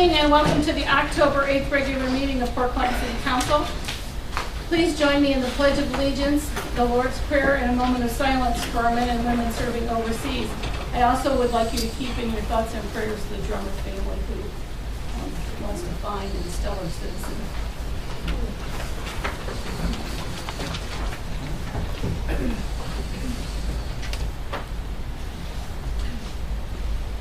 evening and welcome to the October 8th regular meeting of Port Clinton City Council. Please join me in the Pledge of Allegiance, the Lord's Prayer, and a moment of silence for our men and women serving overseas. I also would like you to keep in your thoughts and prayers the drummer family who wants to find and stellar citizen.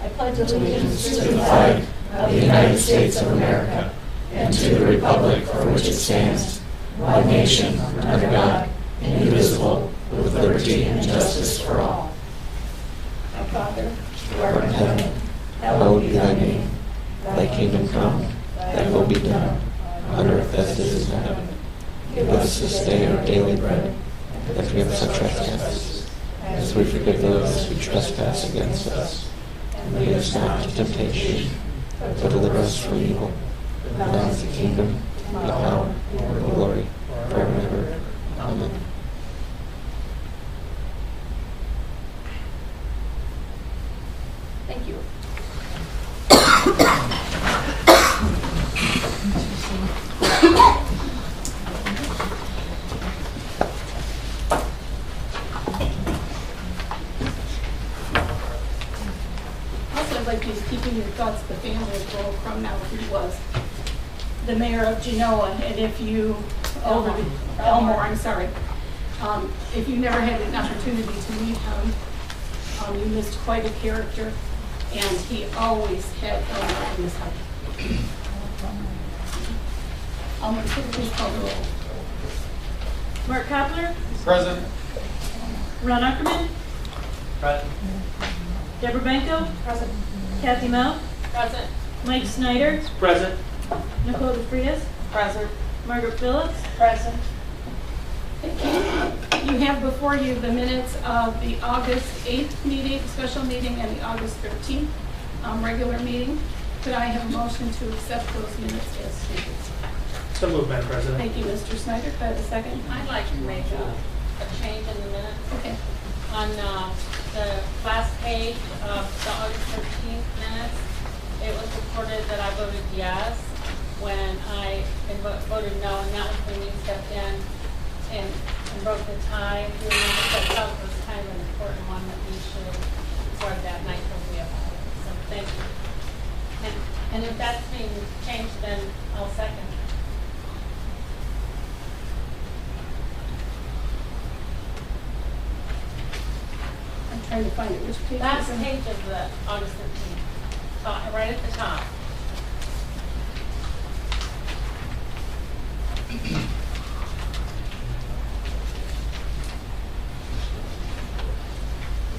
I pledge allegiance to the flag of the United States of America and to the republic for which it stands, one nation, under God, indivisible, with liberty and justice for all. My Father, who art in heaven, hallowed be thy name. Thy kingdom come, thy will be done, on earth as it is in heaven. Give us this day our daily bread, and forgive us our trespasses, as we forgive those who trespass against us. And lead us not into temptation, but deliver us from evil. For thine is the kingdom, the power, and the glory, forever and ever. Amen. thank you. Also, I'd like you to keep in your thoughts the family of Joel Crumnow, who was the mayor of Genoa, and if you, Elmore, I'm sorry. If you never had an opportunity to meet him, you missed quite a character, and he always had Elmore in his heart. Elmore, please call the roll. Mark Kapler, Present. Ron Ackerman, Present. Deborah Benko, Present. Kathy Mel, Present. Mike Snyder, Present. Nicole DeFrias, Present. Margaret Phillips, Present. Thank you. You have before you the minutes of the August 8th meeting, special meeting, and the August 13th regular meeting. Could I have a motion to accept those minutes as stated? So moved, Madam President. Thank you, Mr. Snyder. Could I have a second? I'd like to make a change in the minutes. Okay. On the last page of the August 13th minutes, it was reported that I voted yes when I voted no, and that was when you stepped in and broke the tie. If you remember, so I thought it was kind of an important one that we should sort that, and I totally about it. So thank you. And if that's being changed, then I'll second. I'm trying to find it. Which page? Last is it? page of the August 13th, right at the top.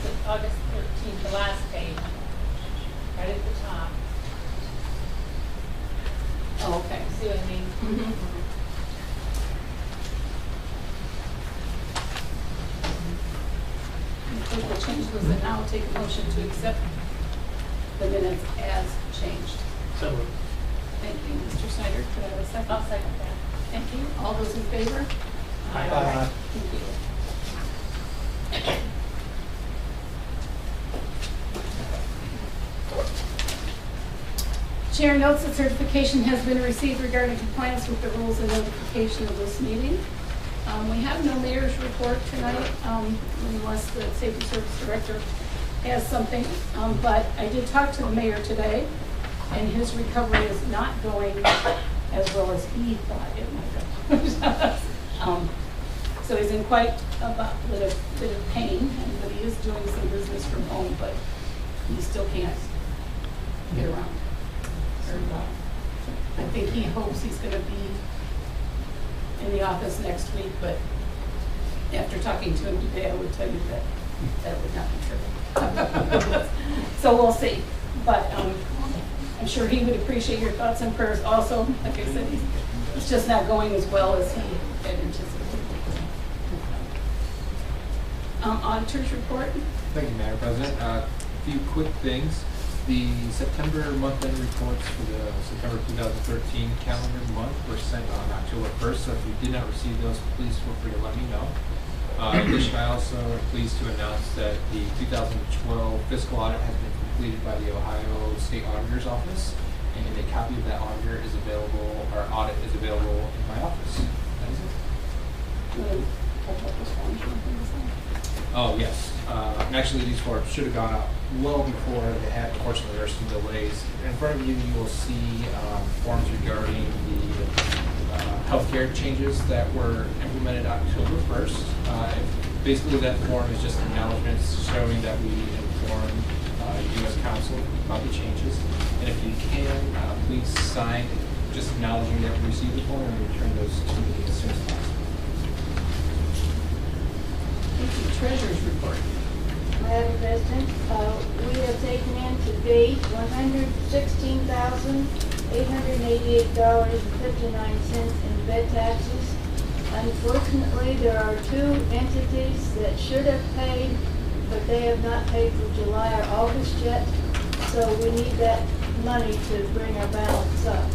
It's August 13th, the last page, right at the top. Oh, okay. See what I mean? Mhm. I think we'll change those, and now I'll take a motion to accept the minutes as changed. So moved. Thank you, Mr. Snyder. Could I have a second? I'll second that. Thank you. All those in favor? Aye. Thank you. Chair notes that certification has been received regarding compliance with the rules and notification of this meeting. We have no mayor's report tonight, unless the Safety Service Director has something. But I did talk to the mayor today, and his recovery is not going as well as he thought it might go. So he's in quite a bit of pain, but he is doing some business from home, but he still can't get around very well. I think he hopes he's going to be in the office next week, but after talking to him today, I would tell you that that would not be true. So we'll see. But I'm sure he would appreciate your thoughts and prayers also. Like I said, it's just not going as well as he had anticipated. Auditor's report. Thank you, Madam President. A few quick things. The September month-end reports for the September 2013 calendar month were sent on October 1st, so if you did not receive those, please feel free to let me know. Additionally, I also am pleased to announce that the 2012 fiscal audit has been completed by the Ohio State Auditor's Office, and a copy of Oh, yes. Actually, these forms should have gone out well before they had. Unfortunately, there are some delays. In front of you, you will see forms regarding the healthcare changes that were implemented October 1st. Basically, that form is just acknowledgments showing that we informed U.S. Council about the changes. And if you can, please sign just acknowledging that we received the form and return those to me as soon as possible. Thank you. Treasurer's report. Madam President, we have taken in to date $116,888.59 in bed taxes. Unfortunately, there are two entities that should have paid, but they have not paid for July or August yet. So we need that money to bring our balance up.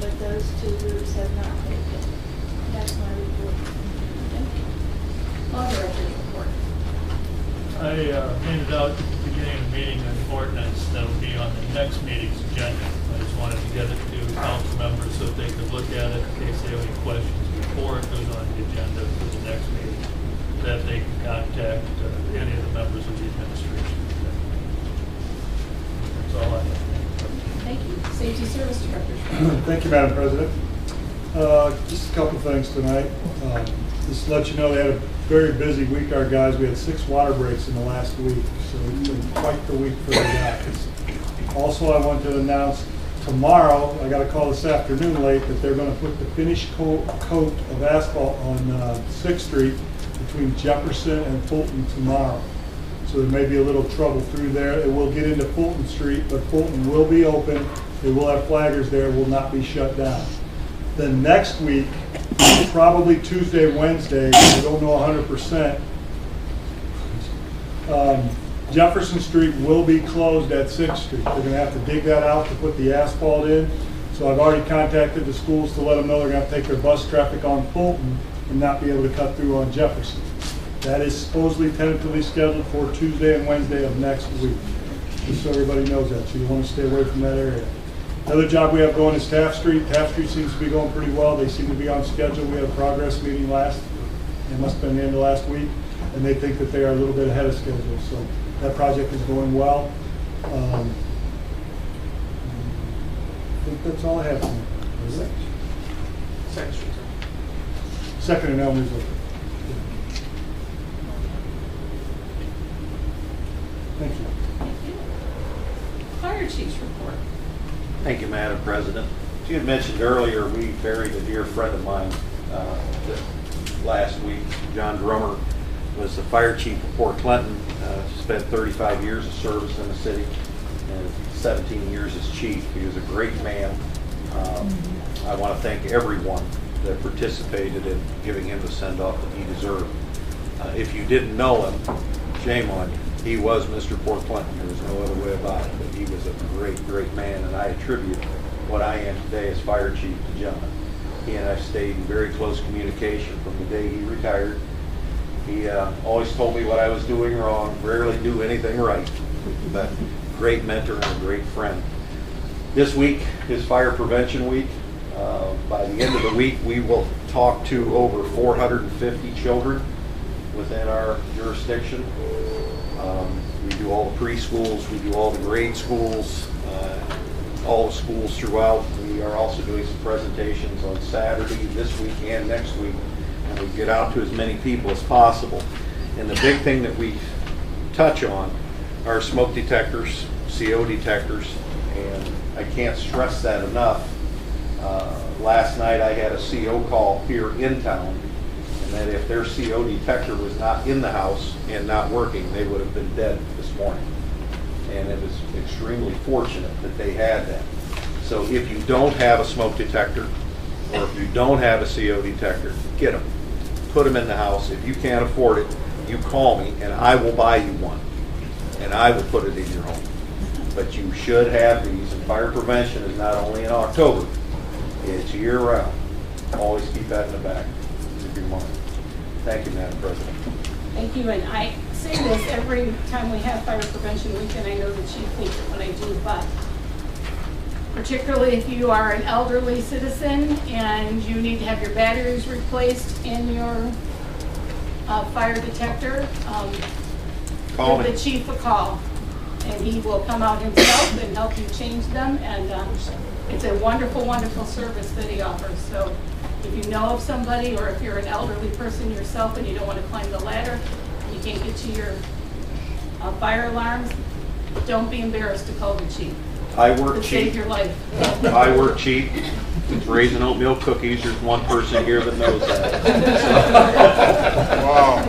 But those two groups have not paid yet. That's my report. Thank you. Law Director's report. I handed out at the beginning of the meeting an ordinance that will be on the next meeting's agenda. I just wanted to get it to council members so that they could look at it in case they have any questions before it goes on the agenda for the next meeting, that they can contact any of the members of the administration. That's all I have. Thank you. Safety Service Director. Thank you, Madam President. Just a couple things tonight. Just to let you know, they had a very busy week, our guys. We had 6 water breaks in the last week, so it's been quite the week for the guys. Also, I want to announce tomorrow, I got a call this afternoon late, that they're going to put the finished coat of asphalt on 6th Street between Jefferson and Fulton tomorrow. So there may be a little trouble through there. It will get into Fulton Street, but Fulton will be open. They will have flaggers there, will not be shut down. Then next week, probably Tuesday, Wednesday, I don't know 100%, Jefferson Street will be closed at 6th Street. They're going to have to dig that out to put the asphalt in. So I've already contacted the schools to let them know they're going to have to take their bus traffic on Fulton and not be able to cut through on Jefferson. That is supposedly tentatively scheduled for Tuesday and Wednesday of next week. Just so everybody knows that, so you want to stay away from that area. Another job we have going is Taft Street. Taft Street seems to be going pretty well. They seem to be on schedule. We had a progress meeting it must have been the end of last week, and they think that they are a little bit ahead of schedule. So that project is going well. I think that's all I have for you. Second Street. Second and Elmer's over. Thank you. Thank you. Fire Chief's report. Thank you, Madam President. As you had mentioned earlier, we buried a dear friend of mine last week. John Drummer was the fire chief of Port Clinton, spent 35 years of service in the city and 17 years as chief. He was a great man. I want to thank everyone that participated in giving him the send-off that he deserved. If you didn't know him, shame on you. He was Mr. Port Clinton. There was no other way about it. But he was a great, great man, and I attribute what I am today as fire chief to John. He and I stayed in very close communication from the day he retired. He always told me what I was doing wrong, rarely do anything right, but great mentor and a great friend. This week is Fire Prevention Week. By the end of the week, we will talk to over 450 children within our jurisdiction. We do all the preschools, we do all the grade schools, all the schools throughout. We are also doing some presentations on Saturday, this week and next week, and we get out to as many people as possible. And the big thing that we touch on are smoke detectors, CO detectors, and I can't stress that enough. Last night I had a CO call here in town, and that if their CO detector was not in the house and not working, they would have been dead this morning. And it was extremely fortunate that they had that. So if you don't have a smoke detector, or if you don't have a CO detector, get them. Put them in the house. If you can't afford it, you call me and I will buy you one. And I will put it in your home. But you should have these, and fire prevention is not only in October, it's year round. Always keep that in the back of your mind. Thank you, Madam President. Thank you, and I say this every time we have Fire Prevention Week, and I know the chief thinks it when I do, but particularly if you are an elderly citizen and you need to have your batteries replaced in your fire detector, Call give me. the chief a call. And he will come out himself and help you change them. And it's a wonderful, wonderful service that he offers. So if you know of somebody, or if you're an elderly person yourself and you don't want to climb the ladder, you can't get to your fire alarms, don't be embarrassed to call the chief. I work To save cheap. your life. I work cheap. It's raising oatmeal cookies. There's one person here that knows that. Wow.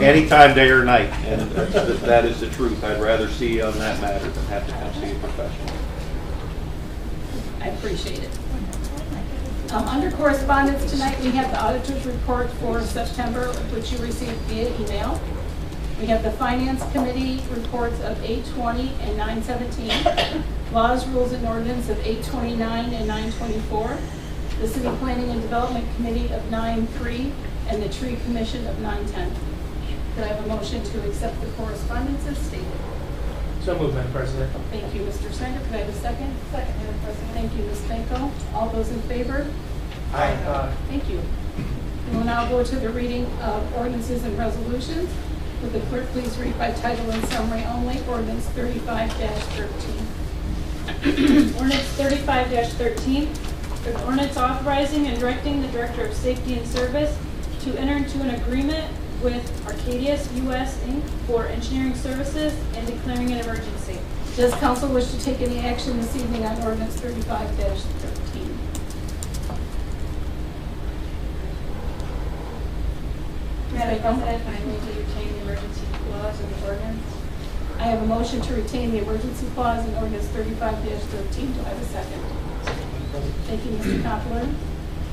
Anytime, day or night, and that is the truth. I'd rather see you on that matter than have to come see a professional. I appreciate it. Under correspondence tonight, we have the auditor's report for September, which you received via email. We have the Finance Committee reports of 8/20 and 9/17, Laws, Rules, and Ordinance of 8/29 and 9/24, the City Planning and Development Committee of 9/3, and the Tree Commission of 9/10. Could I have a motion to accept the correspondence as stated? So moved, Madam President. Thank you, Mr. Snyder. Could I have a second? Second, Madam President. Thank you, Ms. Benko. All those in favor? Aye. Thank you. We will now go to the reading of ordinances and resolutions. Would the clerk please read by title and summary only, ordinance 35-13. Ordinance 35-13, an ordinance authorizing and directing the Director of Safety and Service to enter into an agreement with Arcadius US Inc. for engineering services and declaring an emergency. Does council wish to take any action this evening on ordinance 35-13? Madam President, I move to retain the emergency clause in the ordinance. I have a motion to retain the emergency clause in ordinance 35-13. Do I have a second? Thank you, Mr. Coppler.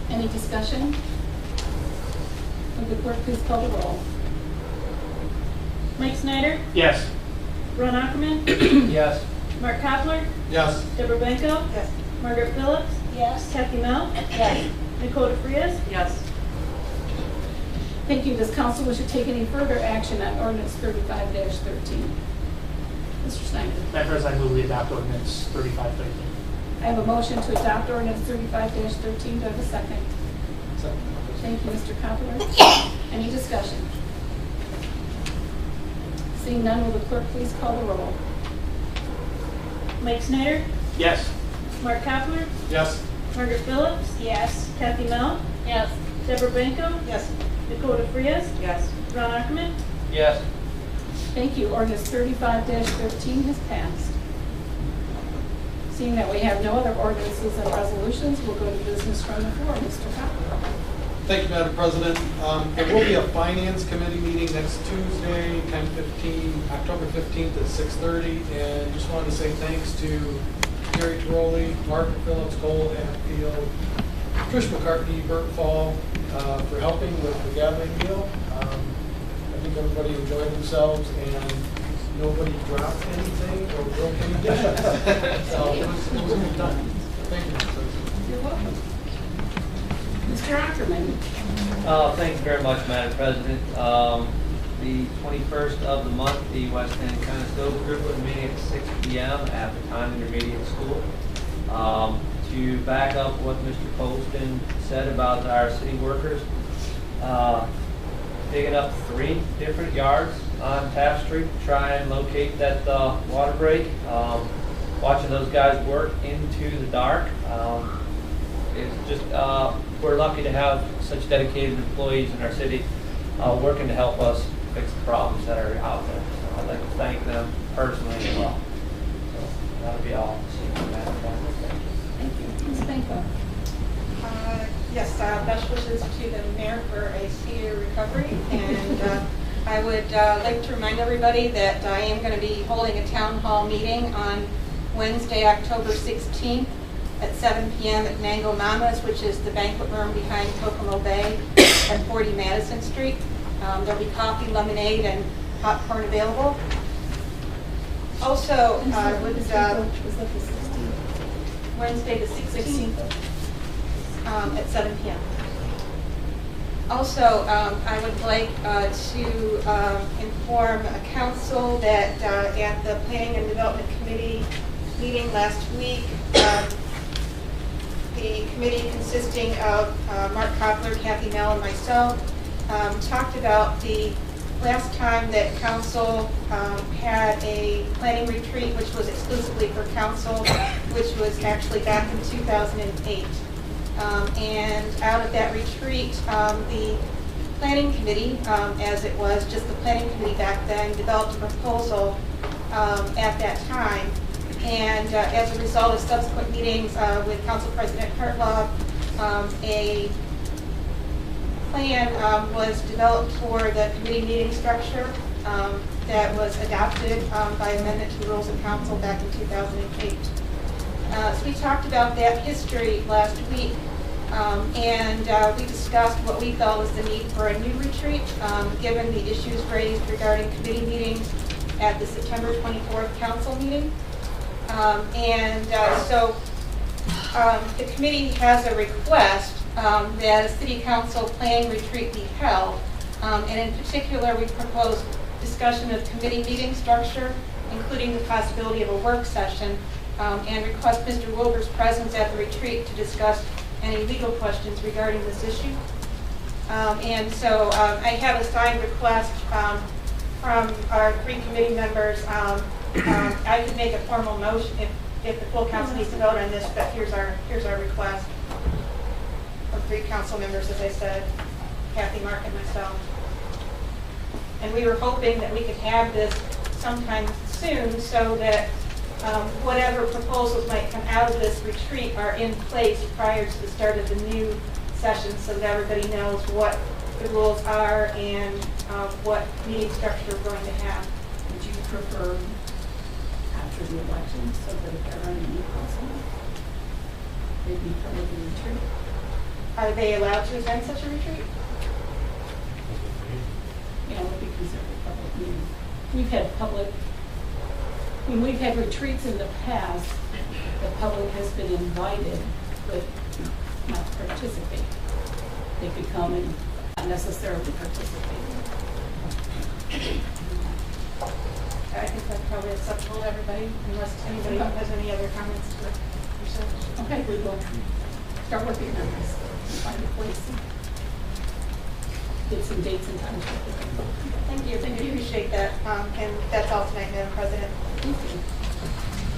Any discussion? Would the clerk please call the roll? Mike Snyder, Yes. Ron Ackerman, Yes. Mark Kapler, Yes. Deborah Benko, Yes. Margaret Phillips, Yes. Kathy Mel, Yes. Nicole DeFrias, Yes. Thank you. Does council wish to take any further action on ordinance 35-13? Mr. Snyder. Madam President, I move we adopt ordinance 35-13. I have a motion to adopt ordinance 35-13. Do I have a second? Thank you, Mr. Coppler. Any discussion? Seeing none, will the clerk please call the roll? Mike Snyder, Yes. Mark Kapler, Yes. Margaret Phillips, Yes. Kathy Mel, Yes. Deborah Benko, Yes. Nicole DeFrias, Yes. Ron Ackerman, Yes. Thank you. Ordinance 35-13 has passed. Seeing that we have no other ordinances and resolutions, we'll go to business from the floor. Mr. Coppler. Thank you, Madam President. There will be a Finance Committee meeting next Tuesday, October 15th at 6:30. And just wanted to say thanks to Gary Tiroli, Mark Phillips, Cole Hatfield, Trish McCartney, Bert Fall, for helping with the gathering deal. I think everybody enjoyed themselves and nobody dropped anything or broke any dishes. So it was a good time. Thank you, Madam President. You're welcome. Mr. Ackerman. Thank you very much, Madam President. The 21st of the month, the West End Conestoga Group will be meeting at 6 p.m. at the Time Intermediate School. To back up what Mr. Colston said about our city workers, digging up 3 different yards on Taft Street to try and locate that water break. Watching those guys work into the dark. It's just, we're lucky to have such dedicated employees in our city working to help us fix the problems that are out there. So I'd like to thank them personally as well. So that'll be all. Thank you. Ms. Benko. Yes, best wishes to the mayor for a speedy recovery. And I would like to remind everybody that I am going to be holding a town hall meeting on Wednesday, October 16th at 7 p.m. at Mango Mamas, which is the banquet room behind Kokomo Bay at 40 Madison Street. There'll be coffee, lemonade, and popcorn available. Also, I would was that the 16th? Wednesday the 16th at 7 p.m. Also, I would like to inform council that at the Planning and Development Committee meeting last week, the committee consisting of Mark Koppler, Kathy Mel, and myself talked about the last time that council had a planning retreat, which was exclusively for council, which was actually back in 2008. And out of that retreat, the planning committee, as it was just the planning committee back then, developed a proposal at that time. And as a result of subsequent meetings with Council President Hartlaub, a plan was developed for the committee meeting structure that was adopted by amendment to the Rules of Council back in 2008. So we talked about that history last week, and we discussed what we felt was the need for a new retreat, given the issues raised regarding committee meetings at the September 24th council meeting. So the committee has a request that a city council planning retreat be held. And in particular, we propose discussion of committee meeting structure, including the possibility of a work session, and request Mr. Wilbur's presence at the retreat to discuss any legal questions regarding this issue. And so I have a signed request from our 3 committee members. I could make a formal motion if the full council needs to vote on this, but here's our request from 3 council members, as I said, Kathy, Mark, and myself. And we were hoping that we could have this sometime soon so that whatever proposals might come out of this retreat are in place prior to the start of the new session, so that everybody knows what the rules are and what meeting structure we're going to have. Would you prefer after the election, so that if they're running new council, they'd be part of the retreat? Are they allowed to attend such a retreat? You know, it would be considered a public meeting. We've had retreats in the past, the public has been invited, but not to participate. They could come and not necessarily participate. I think that's probably acceptable to everybody, unless anybody has any other comments to yourself. Okay, we will start working on this, find a place, get some dates and times. Thank you. Thank you. Appreciate that. And that's all tonight, Madam President. Thank you.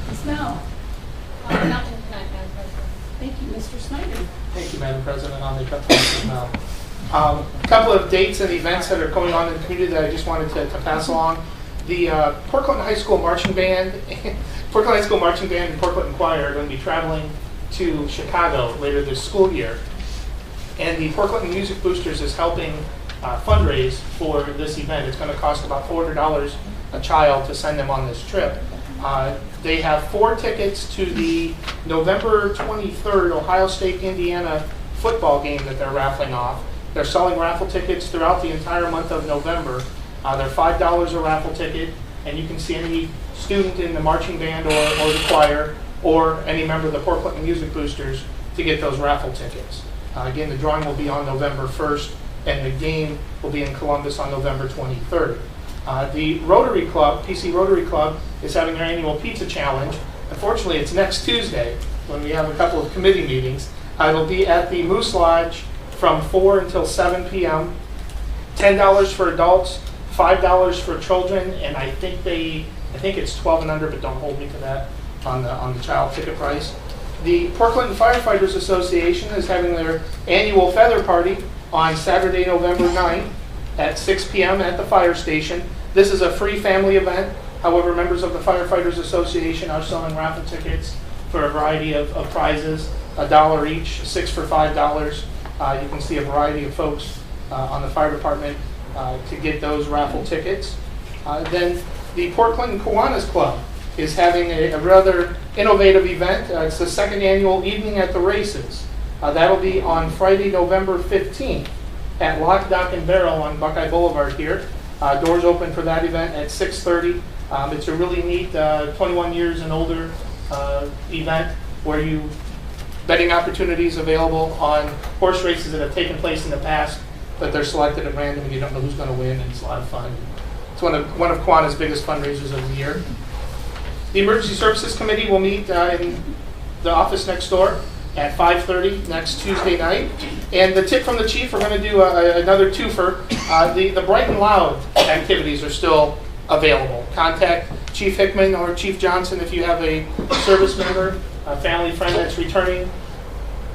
Ms. Mel. Nothing tonight, Madam President. Thank you, Mr. Snyder. Thank you, Madam President. I'll make up for this now. A couple of dates and events that are going on in the community that I just wanted to pass along. The Port Clinton High School Marching Band, and Port Clinton Choir are going to be traveling to Chicago later this school year. And the Port Clinton Music Boosters is helping fundraise for this event. It's going to cost about $400 a child to send them on this trip. They have 4 tickets to the November 23rd Ohio State-Indiana football game that they're raffling off. They're selling raffle tickets throughout the entire month of November. They're $5 a raffle ticket, and you can see any student in the marching band or the choir or any member of the Port Clinton Music Boosters to get those raffle tickets. Again, the drawing will be on November 1st, and the game will be in Columbus on November 23rd. The Rotary Club, PC Rotary Club, is having their annual pizza challenge. Unfortunately, it's next Tuesday when we have a couple of committee meetings. It'll be at the Moose Lodge from 4 until 7 p.m. $10 for adults, $5 for children, and I think it's 12 and under, but don't hold me to that on the child ticket price. The Port Clinton Firefighters Association is having their annual feather party on Saturday, November 9th at 6 p.m. at the fire station. This is a free family event. However, members of the Firefighters Association are selling raffle tickets for a variety of prizes, $1 each, 6 for $5. You can see a variety of folks on the fire department to get those raffle tickets. Then the Port Clinton Kiwanis Club is having a rather innovative event. It's the 2nd annual Evening at the Races. That'll be on Friday, November 15th at Lock, Dock, and Barrel on Buckeye Boulevard here. Doors open for that event at 6:30. It's a really neat 21 years and older event where betting opportunities available on horse races that have taken place in the past, but they're selected at random and you don't know who's going to win, and it's a lot of fun. It's one of Kiwanis' biggest fundraisers of the year. The Emergency Services Committee will meet in the office next door at 5:30 next Tuesday night. And the tip from the chief, we're going to do another twofer. The Bright and Loud activities are still available. Contact Chief Hickman or Chief Johnson if you have a service member, a family friend that's returning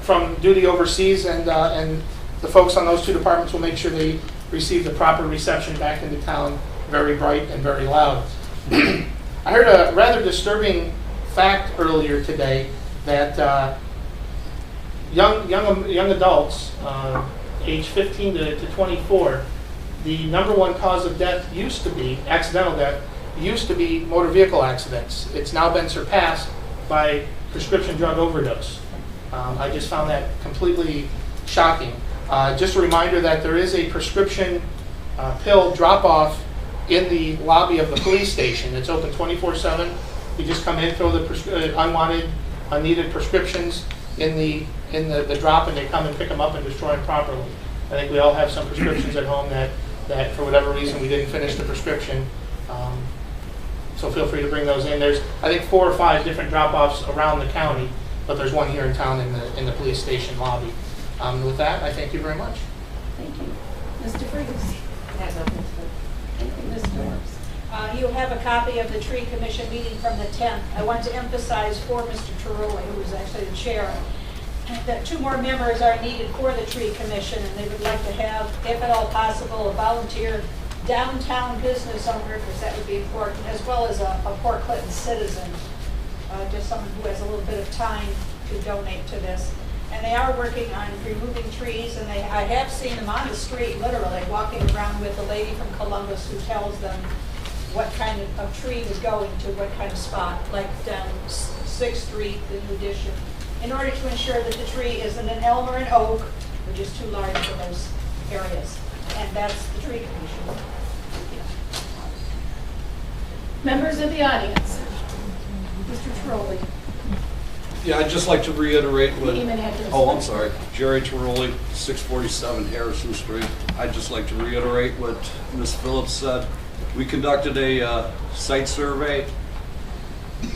from duty overseas, and the folks on those two departments will make sure they receive the proper reception back into town, very bright and very loud. I heard a rather disturbing fact earlier today that young adults, age 15 to 24, the #1 cause of death used to be, accidental death, used to be motor vehicle accidents. It's now been surpassed by prescription drug overdose. I just found that completely shocking. Just a reminder that there is a prescription pill drop-off in the lobby of the police station. It's open 24/7. You just come in, throw the unwanted, unneeded prescriptions in the drop, and they come and pick them up and destroy them properly. I think we all have some prescriptions at home that for whatever reason we didn't finish the prescription. So feel free to bring those in. There's, I think, 4 or 5 different drop-offs around the county, but there's one here in town in the police station lobby. With that, I thank you very much. Thank you. Mr. Freeze? Thank you, Ms. Forbes. You have a copy of the tree commission meeting from the 10th. I want to emphasize for Mr. Tiroli, who is actually the chair, that 2 more members are needed for the tree commission, and they would like to have, if at all possible, a volunteer downtown business owner, because that would be important, as well as a Port Clinton citizen, just someone who has a little bit of time to donate to this. And they are working on removing trees, and I have seen them on the street, literally, walking around with a lady from Columbus who tells them what kind of tree was going to what kind of spot, like down 6th Street, the new addition, in order to ensure that the tree isn't an elm or an oak, which is too large for those areas. And that's the tree commission. Members of the audience. Mr. Tiroli. Yeah, I'd just like to reiterate what, Name and address. oh, I'm sorry, Jerry Tiroli, 647 Harrison Street. I'd just like to reiterate what Ms. Phillips said. We conducted a site survey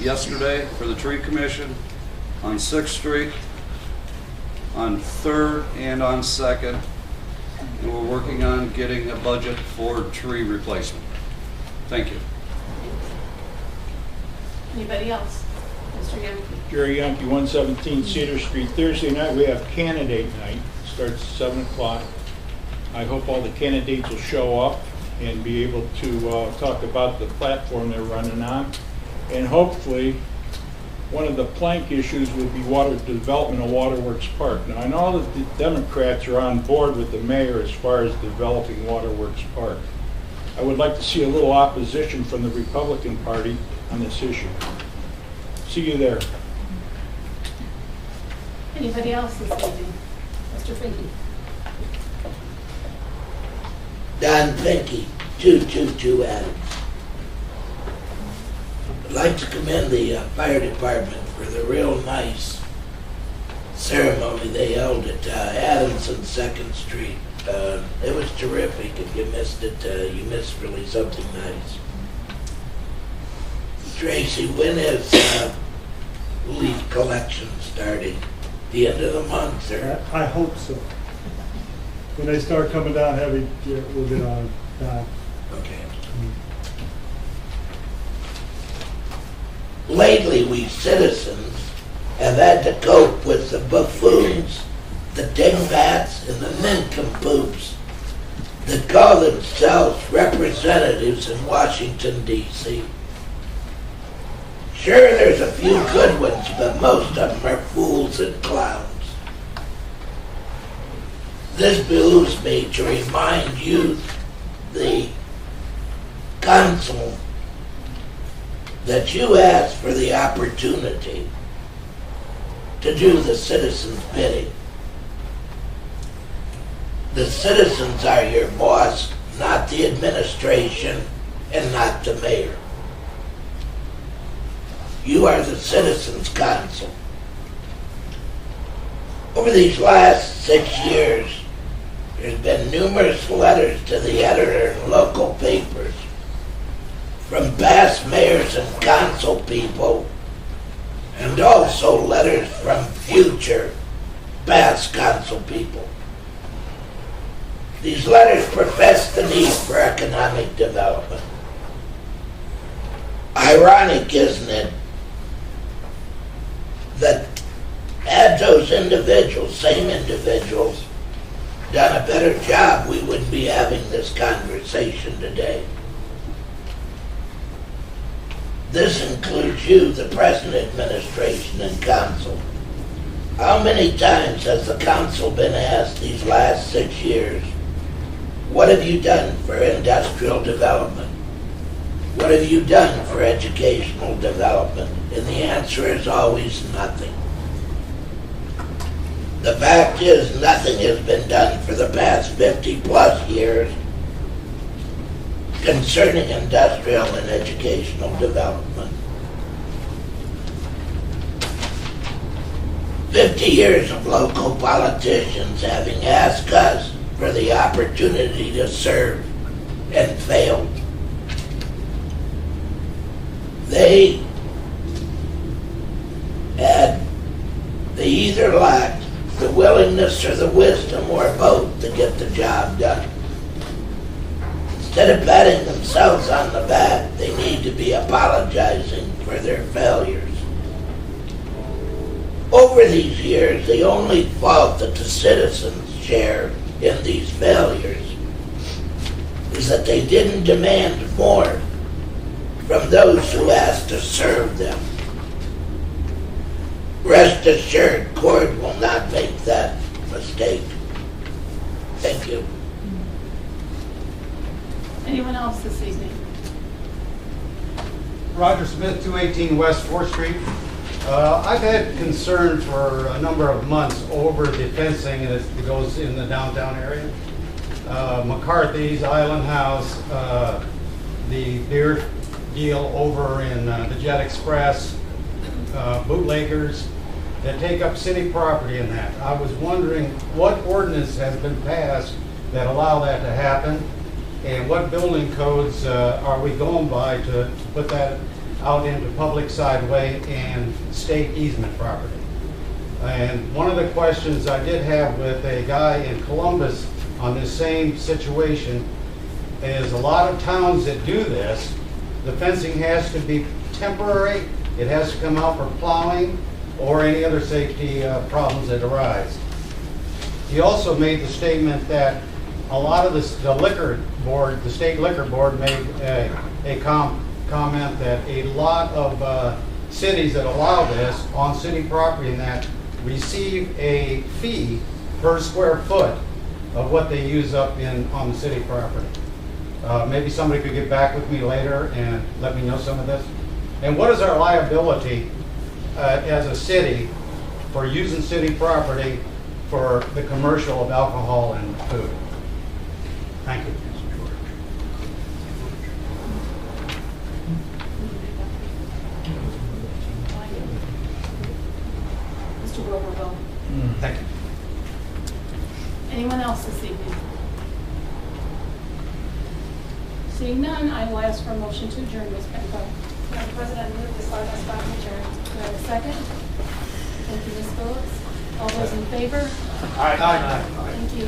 yesterday for the tree commission on 6th Street, on 3rd and on 2nd, and we're working on getting a budget for tree replacement. Thank you. Anybody else? Mr. Yankee. Jerry Yankee, 117 Cedar Street. Thursday night we have candidate night. Starts at 7 o'clock. I hope all the candidates will show up and be able to talk about the platform they're running on. And hopefully one of the plank issues would be water development of Waterworks Park. Now I know that the Democrats are on board with the mayor as far as developing Waterworks Park. I would like to see a little opposition from the Republican Party on this issue. See you there. Anybody else this evening? Mr. Finke. Don Finke, 222 Adams. I'd like to commend the fire department for the real nice ceremony they held at Adams and 2nd Street. It was terrific. If you missed it, you missed really something nice. Tracy, when is leaf collection starting? The end of the month, or? I hope so. When they start coming down heavy, yeah, we'll get on time. Okay. Lately, we citizens have had to cope with the buffoons, the dingbats, and the nincompoops that call themselves representatives in Washington, D.C. Sure, there's a few good ones, but most of them are fools and clowns. This behooves me to remind you, the council, that you asked for the opportunity to do the citizens' bidding. The citizens are your boss, not the administration and not the mayor. You are the citizens' council. Over these last 6 years, there's been numerous letters to the editor in local papers from past mayors and council people and also letters from future past council people. These letters profess the need for economic development. Ironic, isn't it, that had those individuals, same individuals, done a better job, we wouldn't be having this conversation today. This includes you, the present administration and council. How many times has the council been asked these last 6 years, what have you done for industrial development? What have you done for educational development? And the answer is always nothing. The fact is, nothing has been done for the past 50+ years concerning industrial and educational development. 50 years of local politicians having asked us for the opportunity to serve and failed. They either lacked the willingness or the wisdom or both to get the job done. Instead of patting themselves on the back, they need to be apologizing for their failures. Over these years, the only fault that the citizens share in these failures is that they didn't demand more from those who asked to serve them. Rest assured, Cord will not make that mistake. Thank you. Anyone else this evening? Roger Smith, 218 West 4th Street. I've had concern for a number of months over the fencing that goes in the downtown area. McCarthy's, Island House, the beer deal over in the Jet Express, bootleggers that take up city property in that. I was wondering what ordinance has been passed that allow that to happen, and what building codes are we going by to put that out into public sideway and state easement property. And one of the questions I did have with a guy in Columbus on this same situation is a lot of towns that do this, the fencing has to be temporary, it has to come out for plowing or any other safety problems that arise. He also made the statement that a lot of the liquor board, the state liquor board made a comment that a lot of cities that allow this on city property and that receive a fee per square foot of what they use up on the city property. Maybe somebody could get back with me later and let me know some of this. And what is our liability as a city for using city property for the commercial of alcohol and food? Thank you. Mr. Wilberville. Thank you. Anyone else this evening? Seeing none, I will ask for a motion to adjourn, Ms. Penfield. Madam President, I move this item back adjourned. Do I have a second? Thank you, Ms. Phillips. All those in favor? Aye. Thank you.